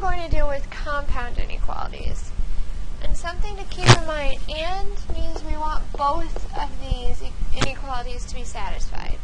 going to deal with compound inequalities. And something to keep in mind, and means we want both of these inequalities to be satisfied.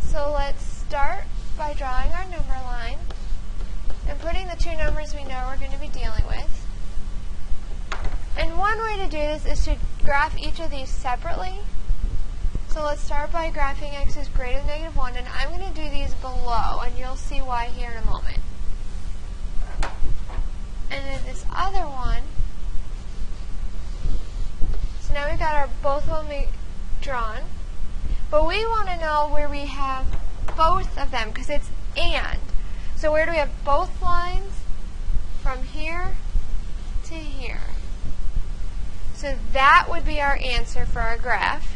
So let's start by drawing our number line and putting the two numbers we know we're going to be dealing with. And one way to do this is to graph each of these separately. So let's start by graphing x is greater than -1, and I'm going to do these below, and you'll see why here in a moment. And then this other one, so now we've got our both of them drawn, but we want to know where we have both of them, because it's and. So where do we have both lines? From here to here. So that would be our answer for our graph.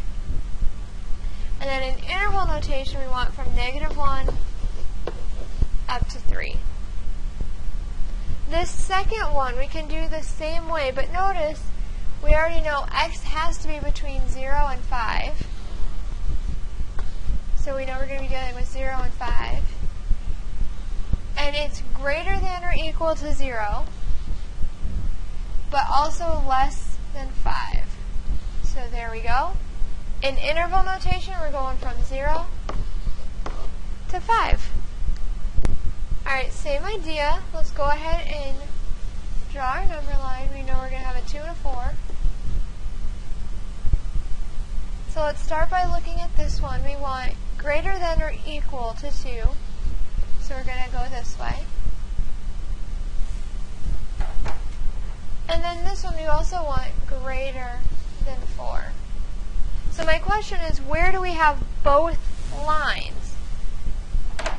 And then in interval notation, we want from -1 up to 3. This second one, we can do the same way, but notice we already know x has to be between 0 and 5. So we know we're going to be dealing with 0 and 5. And it's greater than or equal to 0, but also less than 5. So there we go. In interval notation, we're going from 0 to 5. Alright, same idea. Let's go ahead and draw our number line. We know we're going to have a 2 and a 4. So let's start by looking at this one. We want greater than or equal to 2. So we're going to go this way. And then this one we also want greater than 4. So my question is, where do we have both lines?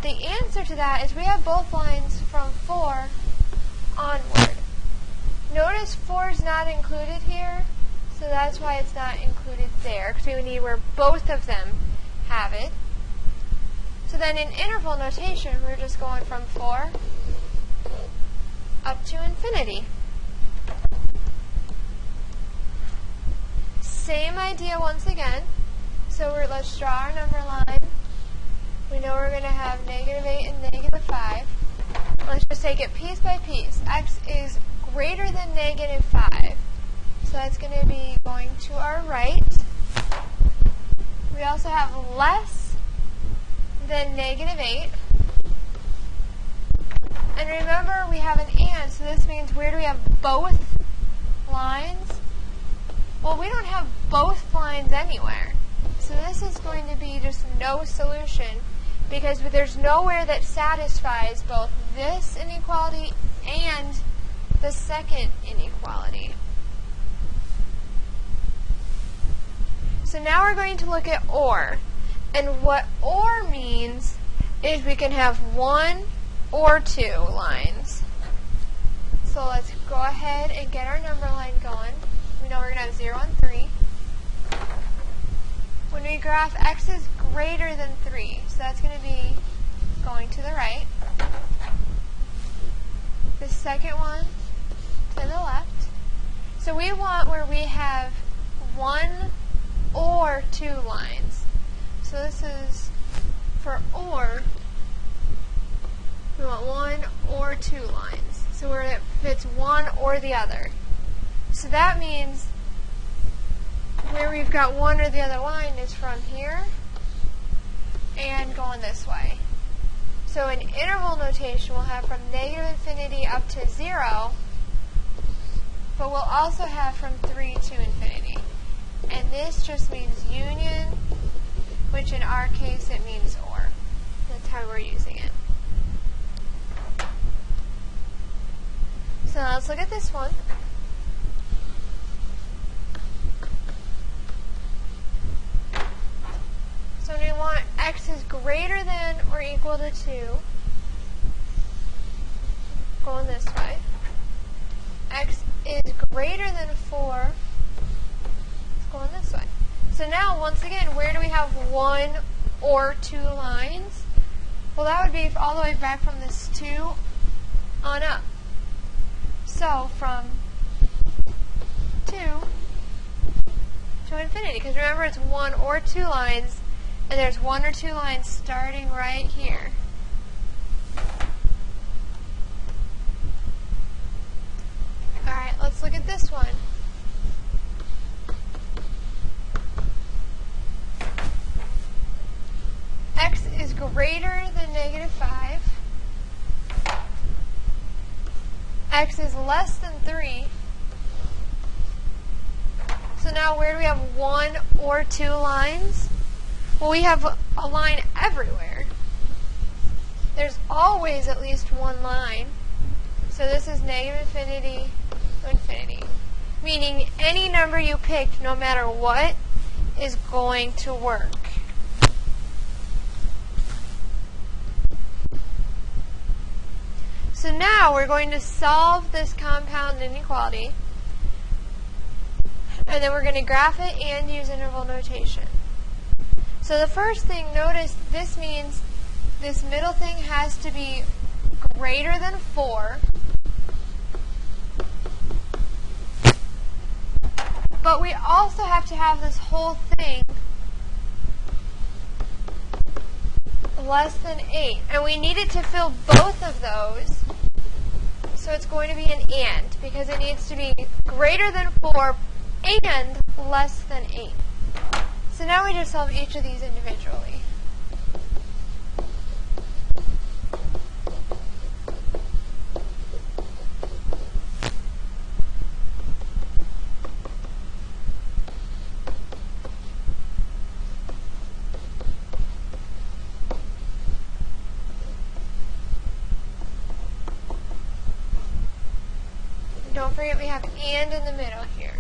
The answer to that is we have both lines from 4 onward. Notice 4 is not included here, so that's why it's not included there, because we need where both of them have it. So then in interval notation, we're just going from 4 up to infinity. Same idea once again. So let's draw our number line. We know we're going to have -8 and -5. Let's just take it piece by piece. X is greater than -5. So that's going to be going to our right. We also have less than -8. And remember, we have an and, so this means where do we have both lines? Well, we don't have both lines anywhere. So this is going to be just no solution, because there's nowhere that satisfies both this inequality and the second inequality. So now we're going to look at OR. And what OR means is we can have 1 or 2 lines. So let's go ahead and get our number line going. We know we're going to have 0 and 3. When we graph x is greater than 3, so that's going to be going to the right. The second one to the left. So we want where we have 1 or 2 lines. So this is for OR, we want 1 or 2 lines. So where it fits one or the other. So that means where we've got one or the other line is from here and going this way. So in interval notation, we'll have from -infinity up to 0, but we'll also have from 3 to infinity. And this just means union, which in our case it means OR. That's how we're using it. So let's look at this one. So we want x is greater than or equal to 2, going this way. X is greater than 4, it's going this way. So now, once again, where do we have 1 or 2 lines? Well, that would be all the way back from this 2 on up. So from 2 to infinity, because remember it's 1 or 2 lines, and there's 1 or 2 lines starting right here. x is less than 3. So now where do we have 1 or 2 lines? Well, we have a line everywhere. There's always at least one line. So this is negative infinity to infinity. Meaning any number you picked, no matter what, is going to work. So now we're going to solve this compound inequality. And then we're going to graph it and use interval notation. So the first thing, notice this means this middle thing has to be greater than 4. But we also have to have this whole thing less than 8. And we need it to fill both of those. So it's going to be an and, because it needs to be greater than 4 and less than 8. So now we just solve each of these individually. Don't forget we have and in the middle here.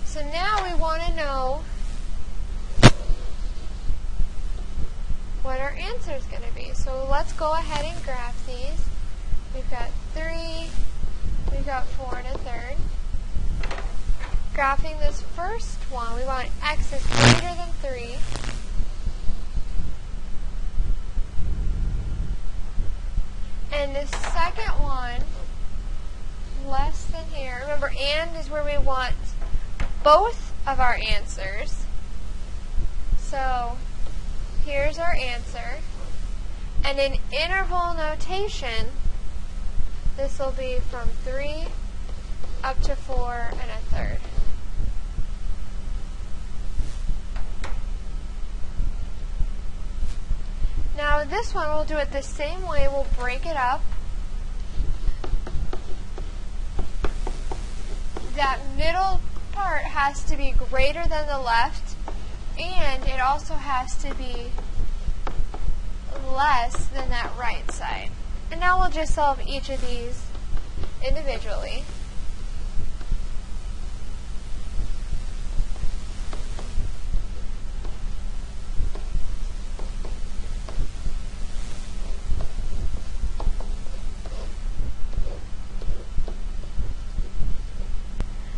So now we want to know what our answer is going to be. So let's go ahead and graph these. We've got 3, we've got 4 and a third. Graphing this first one, we want x is greater than 3. And the second one, less than here. Remember, and is where we want both of our answers. So here's our answer. And in interval notation, this will be from 3 up to 4 and a third. Now this one we'll do it the same way. We'll break it up. That middle part has to be greater than the left, and it also has to be less than that right side. And now we'll just solve each of these individually.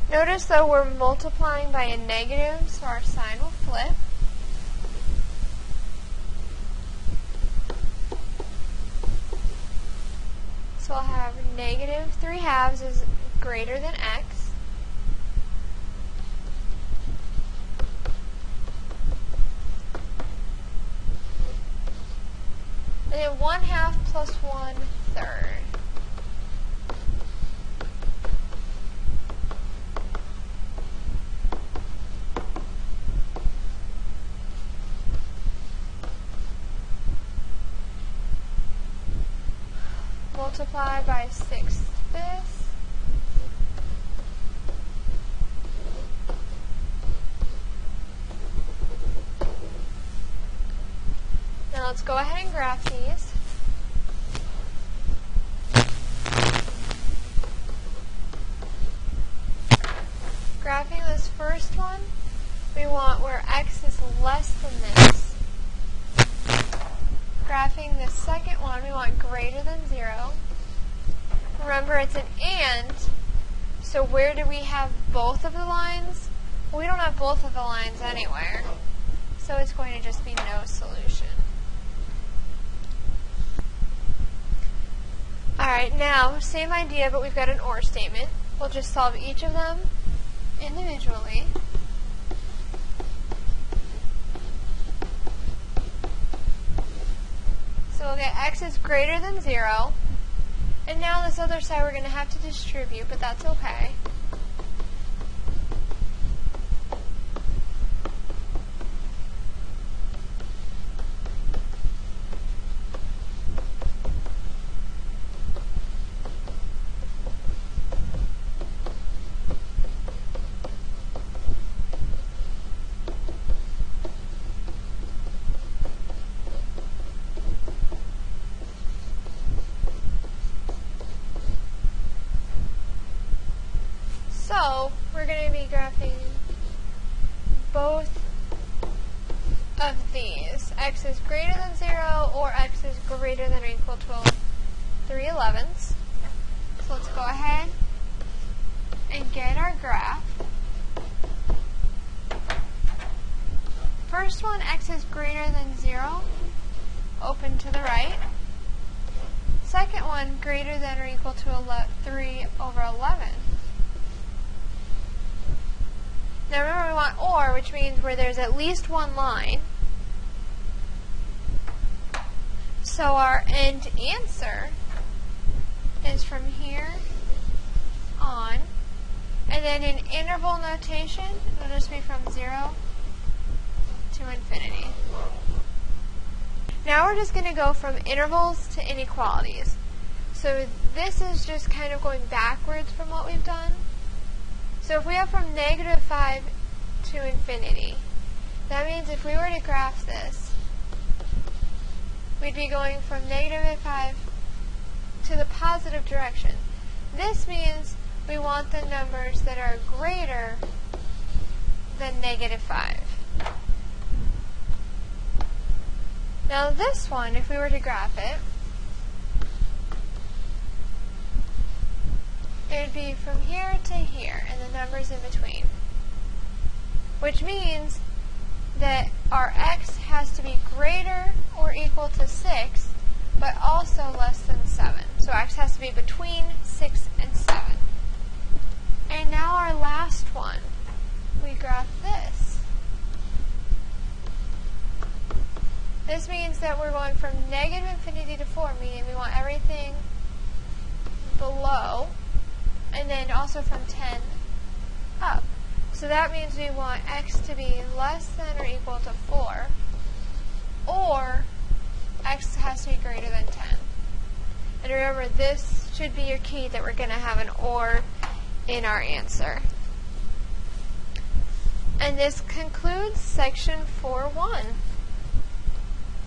Notice though we're multiplying by a negative, so our sign will flip. So I'll have negative 3/2 is greater than x. And then 1/2 plus 1/3. Multiply by 6/5. Now let's go ahead and graph these. Graphing this first one, we want where x is less than this. Graphing the second one, we want greater than 0. Remember, it's an and, so where do we have both of the lines? Well, we don't have both of the lines anywhere, so it's going to just be no solution. Alright, now, same idea, but we've got an or statement. We'll just solve each of them individually. So we'll get x is greater than 0. And now this other side we're going to have to distribute, but that's okay. greater than or equal to 3/11. So let's go ahead and get our graph. First one, x is greater than 0, open to the right. Second one, greater than or equal to 3/11. Now remember we want or, which means where there's at least one line. So our end answer is from here on. And then in interval notation, it'll just be from 0 to infinity. Now we're just going to go from intervals to inequalities. So this is just kind of going backwards from what we've done. So if we have from -5 to infinity, that means if we were to graph this, we'd be going from -5 to the positive direction. This means we want the numbers that are greater than -5. Now this one, if we were to graph it, it would be from here to here, and the numbers in between. Which means that our x has to be greater or equal to 6, but also less than 7. So x has to be between 6 and 7. And now our last one, we graph this. This means that we're going from -infinity to 4, meaning we want everything below, and then also from 10 up. So that means we want x to be less than or equal to 4, or x has to be greater than 10. And remember, this should be your key that we're going to have an or in our answer. And this concludes section 4.1.